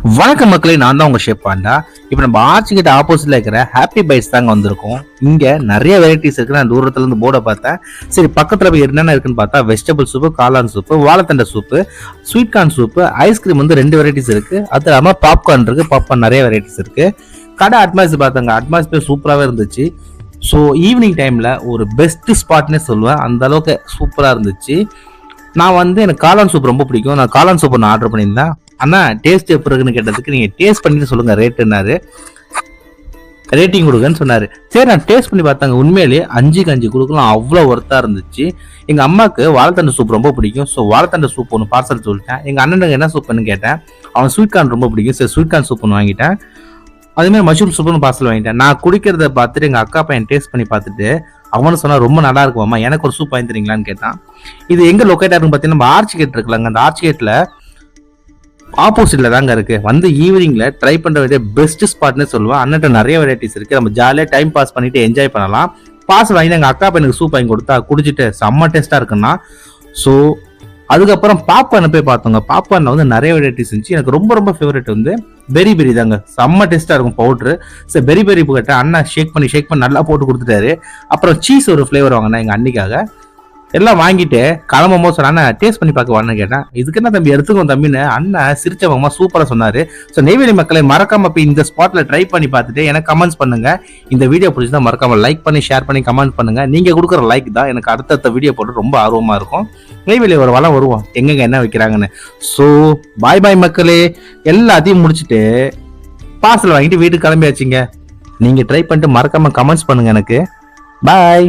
வணக்கம் மக்களே, நான் தான் உங்க ஷேப் பாண்டா. இப்போ நம்ம ஆர்ச்சிக்கிட்ட ஆப்போசிட்ல இருக்கிற ஹாப்பி பைட்ஸ் தாங்க வந்திருக்கோம். இங்க நிறைய வெரைட்டிஸ் இருக்கு. நான் தூரத்துல இருந்து போர்டை பார்த்தேன். சரி, பக்கத்துல போய் என்னென்ன இருக்குன்னு பார்த்தா வெஜிடபிள் சூப்பு, காளான் சூப்பு, வாழைத்தண்டை soup, sweet corn soup, ice cream வந்து 2 வெரைட்டிஸ் இருக்கு. அது இல்லாம பாப்கார்ன் இருக்கு. பாப்கார்ன் நிறைய வெரைட்டிஸ் இருக்கு. கடை அட்மாஸ்பியர் பார்த்தாங்க. அட்மாஸ்பியர் சூப்பராகவே இருந்துச்சு. ஸோ ஈவினிங் டைம்ல ஒரு பெஸ்ட் ஸ்பாட்னே சொல்லுவேன். அந்த அளவுக்கு சூப்பரா இருந்துச்சு. நான் வந்து எனக்கு காளான் சூப் ரொம்ப பிடிக்கும். நான் காளான் சூப் நான் ஆர்டர் பண்ணியிருந்தேன். அண்ணா டேஸ்ட் எப்படி இருக்குன்னு கேட்டதுக்கு நீங்க டேஸ்ட் பண்ணிட்டு சொல்லுங்க ரேட்டுன்னாரு. ரேட்டிங் கொடுங்கன்னு சொன்னாரு. சரி, நான் டேஸ்ட் பண்ணி பார்த்தாங்க. உண்மையிலேயே 5க்கு 5 கொடுக்கலாம். அவ்வளோ ஒர்த்தா இருந்துச்சு. எங்க அம்மாவுக்கு வாழைத்தண்டை சூப் ரொம்ப பிடிக்கும். ஸோ வாழைத்தண்டை சூப் ஒன்று பார்சல் சொல்லிட்டேன். எங்க அண்ணனுக்கு என்ன சூப்னு கேட்டேன். அவன் ஸ்வீட் கார்ன் ரொம்ப பிடிக்கும். சரி, ஸ்வீட் கார்ன் சூப் ஒன்று வாங்கிட்டேன். அதேமாதிரி மஷ்ரூம் சூப்னு பார்சல் வாங்கிட்டேன். நான் குடிக்கிறத பார்த்துட்டு எங்க அக்கா பையன் டேஸ்ட் பண்ணி பார்த்துட்டு அவனு சொன்னா ரொம்ப நல்லா இருக்குமாம்மா, எனக்கு ஒரு சூப் வாங்கி தரீங்களான்னு கேட்டான். இது எங்க லொக்கேட் ஆகுன்னு பார்த்தீங்கன்னா நம்ம ஆர்ச் கேட் இருக்குல்லங்க, அந்த ஆர்ச் கேட்ல ஆப்போசிட்ல தாங்க இருக்கு. வந்து ஈவினிங்ல ட்ரை பண்ற வேண்டிய பெஸ்ட் ஸ்பாட்னு சொல்லுவேன். அண்ணன்ட்ட நிறைய வெரைட்டிஸ் இருக்கு. நம்ம ஜாலியா டைம் பாஸ் பண்ணிட்டு என்ஜாய் பண்ணலாம். பாஸ் வாங்கி எங்க அக்கா பையனுக்கு சூப் வாங்கி கொடுத்தா குடிச்சிட்டு செம்ம டேஸ்டா இருக்குன்னா. ஸோ அதுக்கப்புறம் பாப்கார்ன் போய் பார்த்தோங்க. பாப்கார்ன்ல வந்து நிறைய வெரைட்டிஸ் இருந்துச்சு. எனக்கு ரொம்ப ரொம்ப ஃபேவரட் வந்து பெரி பெரி தாங்க. செம்ம டேஸ்டா இருக்கும் பவுட்ரு. சரி, பெரி பெரி கேட்டேன். அண்ணா ஷேக் பண்ணி நல்லா போட்டு கொடுத்துட்டாரு. அப்புறம் சீஸ் ஒரு ஃபிளேவர் வாங்கினா எங்க அன்னிக்காக. எல்லாம் வாங்கிட்டு கிளம்பும் போது சொன்னா டேஸ்ட் பண்ணி பார்க்க வான்னு கேட்டேன். இதுக்கு என்ன தம்பி எடுத்துக்கோ தம்பின்னு அண்ணன் சிரிச்சவங்கம்மா சூப்பரா சொன்னாரு. ஸோ நெய்வேலி மக்களை மறக்காம போய் இந்த ஸ்பாட்ல ட்ரை பண்ணி பார்த்துட்டு எனக்கு கமெண்ட்ஸ் பண்ணுங்க. இந்த வீடியோ பிடிச்சதா மறக்காம லைக் பண்ணி ஷேர் பண்ணி கமெண்ட் பண்ணுங்க. நீங்க கொடுக்குற லைக் தான் எனக்கு அடுத்தடுத்த வீடியோ போட்டு ரொம்ப ஆர்வமா இருக்கும். நெய்வேலி ஒரு வளம் வருவோம் எங்கெங்க என்ன வைக்கிறாங்கன்னு. ஸோ பாய் பாய் மக்களே, எல்லாத்தையும் முடிச்சுட்டு பார்சல் வாங்கிட்டு வீட்டுக்கு கிளம்பியாச்சுங்க. நீங்க ட்ரை பண்ணிட்டு மறக்காம கமெண்ட்ஸ் பண்ணுங்க எனக்கு. பாய்.